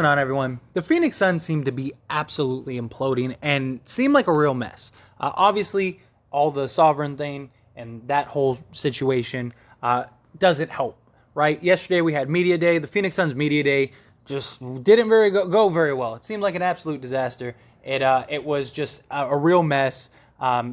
going on, everyone? The Phoenix Suns seem to be absolutely imploding and seem like a real mess. Obviously, all the sovereign thing and that whole situation doesn't help, right? Yesterday we had media day. The Phoenix Suns media day just didn't go very well. It seemed like an absolute disaster. It was just a real mess.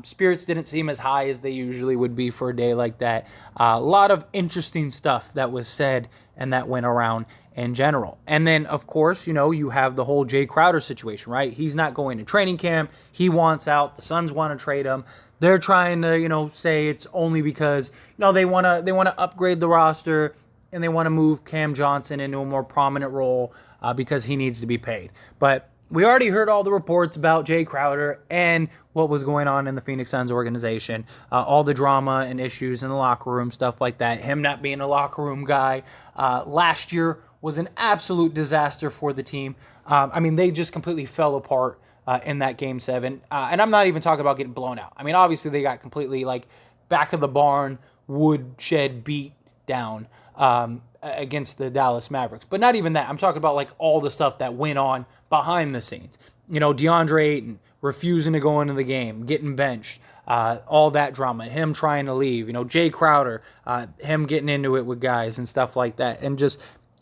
Spirits didn't seem as high as they usually would be for a day like that. A lot of interesting stuff that was said and that went around in general. And then, of course, you have the whole Jae Crowder situation, right? He's not going to training camp. He wants out. The Suns want to trade him. They're trying to, say it's only because, they want to upgrade the roster and they want to move Cam Johnson into a more prominent role because he needs to be paid. But we already heard all the reports about Jae Crowder and what was going on in the Phoenix Suns organization, all the drama and issues in the locker room, stuff like that, him not being a locker room guy. Last year was an absolute disaster for the team. They just completely fell apart in that Game 7. And I'm not even talking about getting blown out. Obviously they got completely back of the barn, woodshed beat down against the Dallas Mavericks. But not even that. I'm talking about all the stuff that went on behind the scenes. DeAndre Ayton refusing to go into the game, getting benched, all that drama, him trying to leave, Jae Crowder, him getting into it with guys and stuff like that. And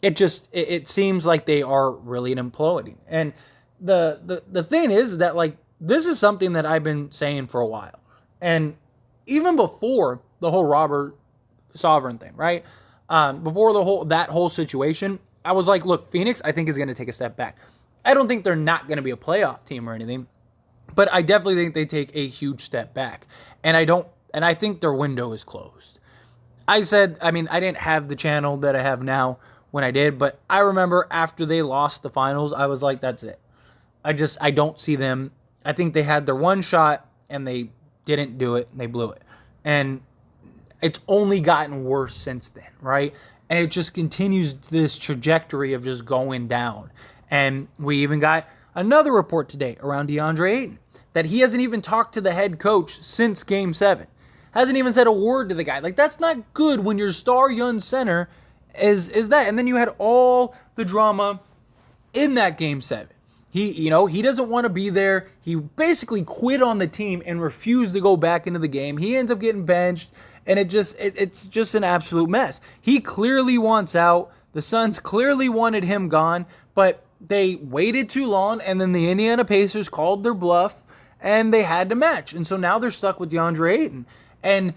it seems like they are really imploding. And the thing is that this is something that I've been saying for a while. And even before the whole Robert Sovereign thing, right? Before that whole situation, I was like, look, Phoenix, I think is going to take a step back. I don't think they're not going to be a playoff team or anything, but I definitely think they take a huge step back. And I think their window is closed. I didn't have the channel that I have now when I did, but I remember after they lost the finals, I was like, that's it. I don't see them. I think they had their one shot and they didn't do it and they blew it. And it's only gotten worse since then, right? And it just continues this trajectory of just going down. And we even got another report today around DeAndre Ayton that he hasn't even talked to the head coach since Game 7. Hasn't even said a word to the guy. That's not good when your star young center is that. And then you had all the drama in that Game 7. He doesn't want to be there. He basically quit on the team and refused to go back into the game. He ends up getting benched, and it's just an absolute mess. He clearly wants out. The Suns clearly wanted him gone, but they waited too long, and then the Indiana Pacers called their bluff, and they had to match. And so now they're stuck with DeAndre Ayton. And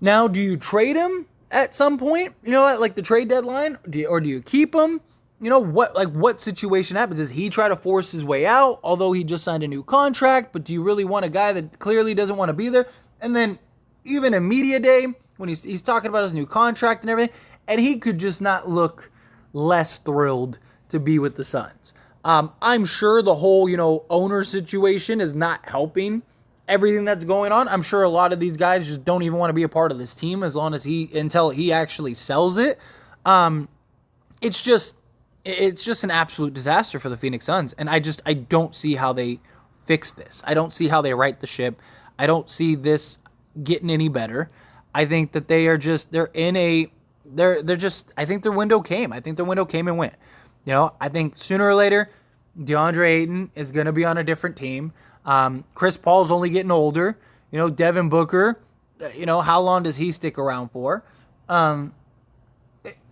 now do you trade him at some point, at the trade deadline, or do you keep him? What situation happens? Does he try to force his way out, although he just signed a new contract? But do you really want a guy that clearly doesn't want to be there? And then even in media day, when he's talking about his new contract and everything, and he could just not look less thrilled to be with the Suns. I'm sure the whole, owner situation is not helping everything that's going on. I'm sure a lot of these guys just don't even want to be a part of this team until he actually sells it. It's just an absolute disaster for the Phoenix Suns. And I don't see how they fix this. I don't see how they right the ship. I don't see this getting any better. I think that I think their window came. I think their window came and went. I think sooner or later, DeAndre Ayton is going to be on a different team. Chris Paul's only getting older. Devin Booker, how long does he stick around for?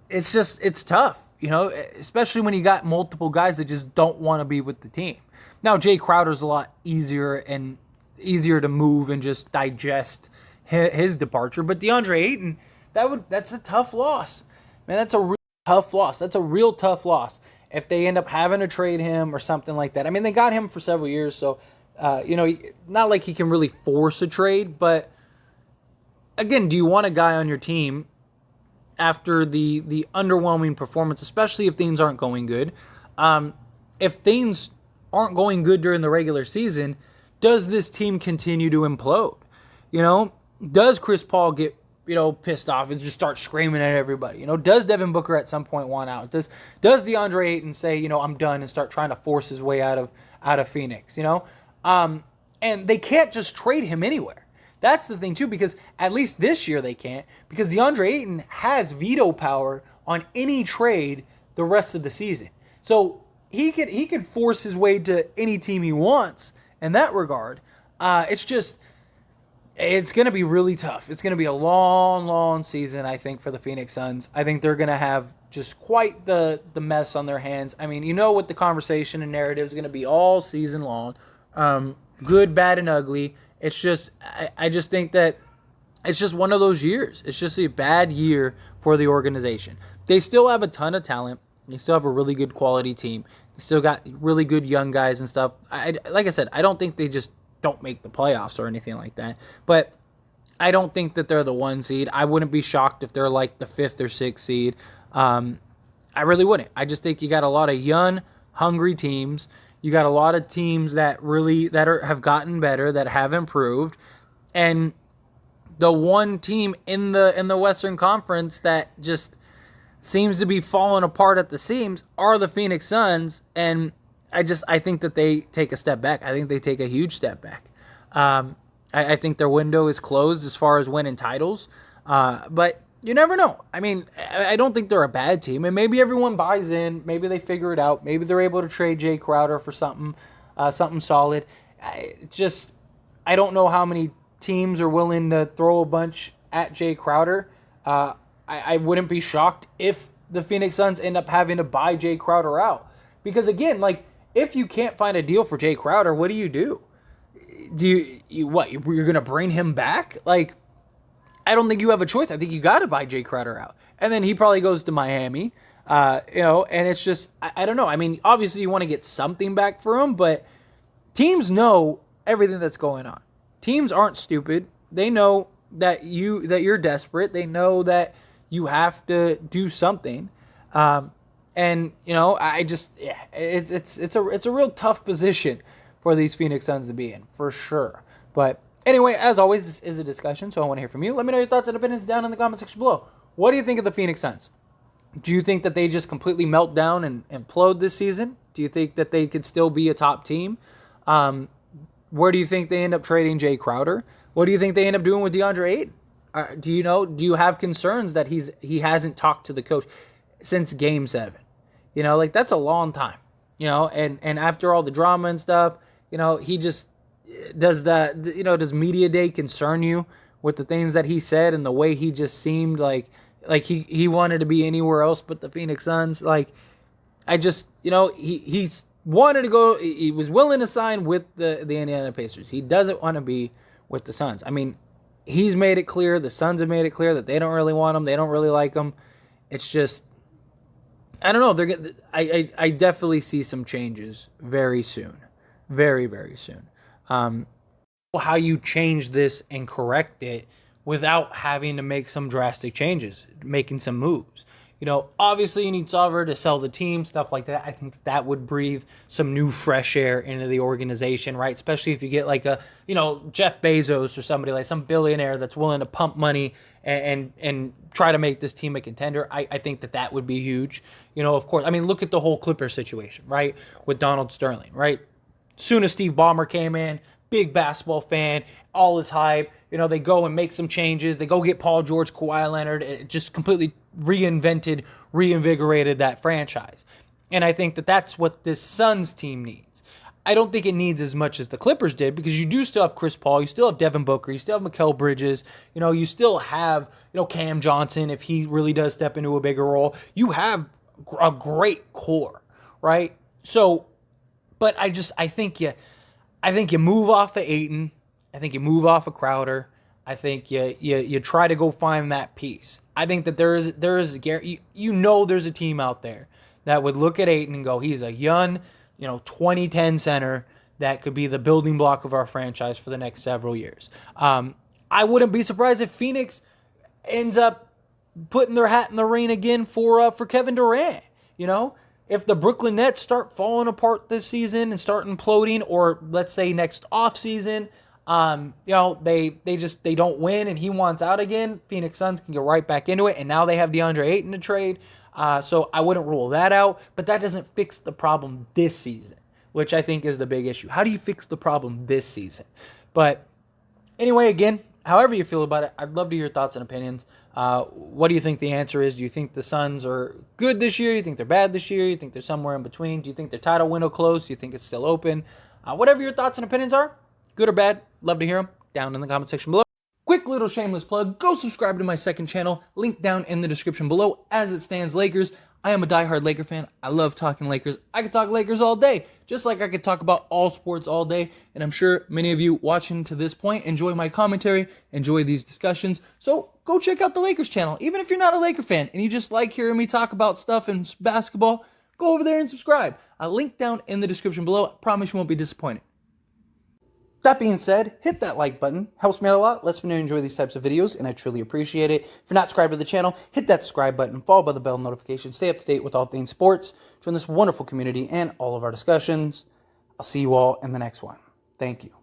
It's tough. Especially when you got multiple guys that just don't want to be with the team. Now, Jae Crowder's a lot easier to move and just digest his departure. But DeAndre Ayton, that's a tough loss. Man, that's a real tough loss. That's a real tough loss if they end up having to trade him or something like that. They got him for several years, so, not like he can really force a trade. But, again, do you want a guy on your team after the underwhelming performance, especially if things aren't going good? If things aren't going good during the regular season, does this team continue to implode? Does Chris Paul get, pissed off and just start screaming at everybody? Does Devin Booker at some point want out? Does DeAndre Ayton say, I'm done, and start trying to force his way out of Phoenix? And they can't just trade him anywhere. That's the thing, too, because at least this year they can't, because DeAndre Ayton has veto power on any trade the rest of the season. So he could force his way to any team he wants in that regard. It's going to be really tough. It's going to be a long, long season, I think, for the Phoenix Suns. I think they're going to have just quite the mess on their hands. I mean, what the conversation and narrative is going to be all season long. Good, bad, and ugly. It's just, I just think that it's just one of those years. It's just a bad year for the organization. They still have a ton of talent. They still have a really good quality team. They still got really good young guys and stuff. Like I said, I don't think they just don't make the playoffs or anything like that. But I don't think that they're the 1 seed. I wouldn't be shocked if they're like the 5th or 6th seed. I really wouldn't. I just think you got a lot of young, hungry teams. You got a lot of teams that have gotten better, that have improved. And the one team in the Western Conference that just seems to be falling apart at the seams are the Phoenix Suns, and I think that they take a step back. I think they take a huge step back. I think their window is closed as far as winning titles, but you never know. I mean, I don't think they're a bad team, and maybe everyone buys in. Maybe they figure it out. Maybe they're able to trade Jae Crowder for something solid. I don't know how many teams are willing to throw a bunch at Jae Crowder. I wouldn't be shocked if the Phoenix Suns end up having to buy Jae Crowder out. Because again, like, if you can't find a deal for Jae Crowder, what do you do? You're going to bring him back? Like, I don't think you have a choice. I think you got to buy Jae Crowder out. And then he probably goes to Miami, and it's just, I don't know. I mean, obviously you want to get something back for him, but teams know everything that's going on. Teams aren't stupid. They know that you're desperate. They know that you have to do something. And it's a real tough position for these Phoenix Suns to be in, for sure. But anyway, as always, this is a discussion, so I want to hear from you. Let me know your thoughts and opinions down in the comment section below. What do you think of the Phoenix Suns? Do you think that they just completely melt down and implode this season? Do you think that they could still be a top team? Where do you think they end up trading Jae Crowder? What do you think they end up doing with DeAndre Ayton? Do you have concerns that he hasn't talked to the coach since Game 7? That's a long time. And after all the drama and stuff, he just does that. Does media day concern you with the things that he said and the way he just seemed like he wanted to be anywhere else but the Phoenix Suns? He's wanted to go. He was willing to sign with the Indiana Pacers. He doesn't want to be with the Suns. I mean, he's made it clear. The Suns have made it clear that they don't really want him. They don't really like him. It's just, I don't know. I definitely see some changes very soon, very, very soon. How you change this and correct it without having to make some drastic changes, making some moves. Obviously you need Sauver to sell the team, stuff like that. I think that would breathe some new fresh air into the organization, right? Especially if you get like a, Jeff Bezos or somebody, like some billionaire that's willing to pump money and try to make this team a contender. I think that would be huge. Of course, I mean, look at the whole Clippers situation, right? With Donald Sterling, right? Soon as Steve Ballmer came in, big basketball fan, all his hype. They go and make some changes. They go get Paul George, Kawhi Leonard. It just completely reinvigorated that franchise. And I think that's what this Suns team needs. I don't think it needs as much as the Clippers did, because you do still have Chris Paul, you still have Devin Booker, you still have Mikal Bridges, you still have, Cam Johnson if he really does step into a bigger role. You have a great core, right? So, but I think you move off of Ayton. I think you move off of Crowder. I think you try to go find that piece. I think that there's a team out there that would look at Ayton and go, he's a young, 2010 center that could be the building block of our franchise for the next several years. I wouldn't be surprised if Phoenix ends up putting their hat in the ring again for Kevin Durant. If the Brooklyn Nets start falling apart this season and start imploding, or let's say next offseason, they don't win and he wants out again, Phoenix Suns can get right back into it, and now they have DeAndre Ayton to trade. So I wouldn't rule that out, but that doesn't fix the problem this season, which I think is the big issue. How do you fix the problem this season? But anyway, again, however you feel about it, I'd love to hear your thoughts and opinions. What do you think the answer is? Do you think the Suns are good this year? Do you think they're bad this year? Do you think they're somewhere in between? Do you think their title window closed? Do you think it's still open? Whatever your thoughts and opinions are, good or bad, love to hear them down in the comment section below. Quick little shameless plug, go subscribe to my second channel, link down in the description below. As it stands, Lakers, I am a diehard Laker fan. I love talking Lakers. I could talk Lakers all day, just like I could talk about all sports all day. And I'm sure many of you watching to this point enjoy my commentary, enjoy these discussions. So go check out the Lakers channel. Even if you're not a Laker fan and you just like hearing me talk about stuff in basketball, go over there and subscribe. I'll link down in the description below. I promise you won't be disappointed. That being said, hit that like button. Helps me out a lot, lets me know you enjoy these types of videos, and I truly appreciate it. If you're not subscribed to the channel, hit that subscribe button, followed by the bell notification. Stay up to date with all things sports. Join this wonderful community and all of our discussions. I'll see you all in the next one. Thank you.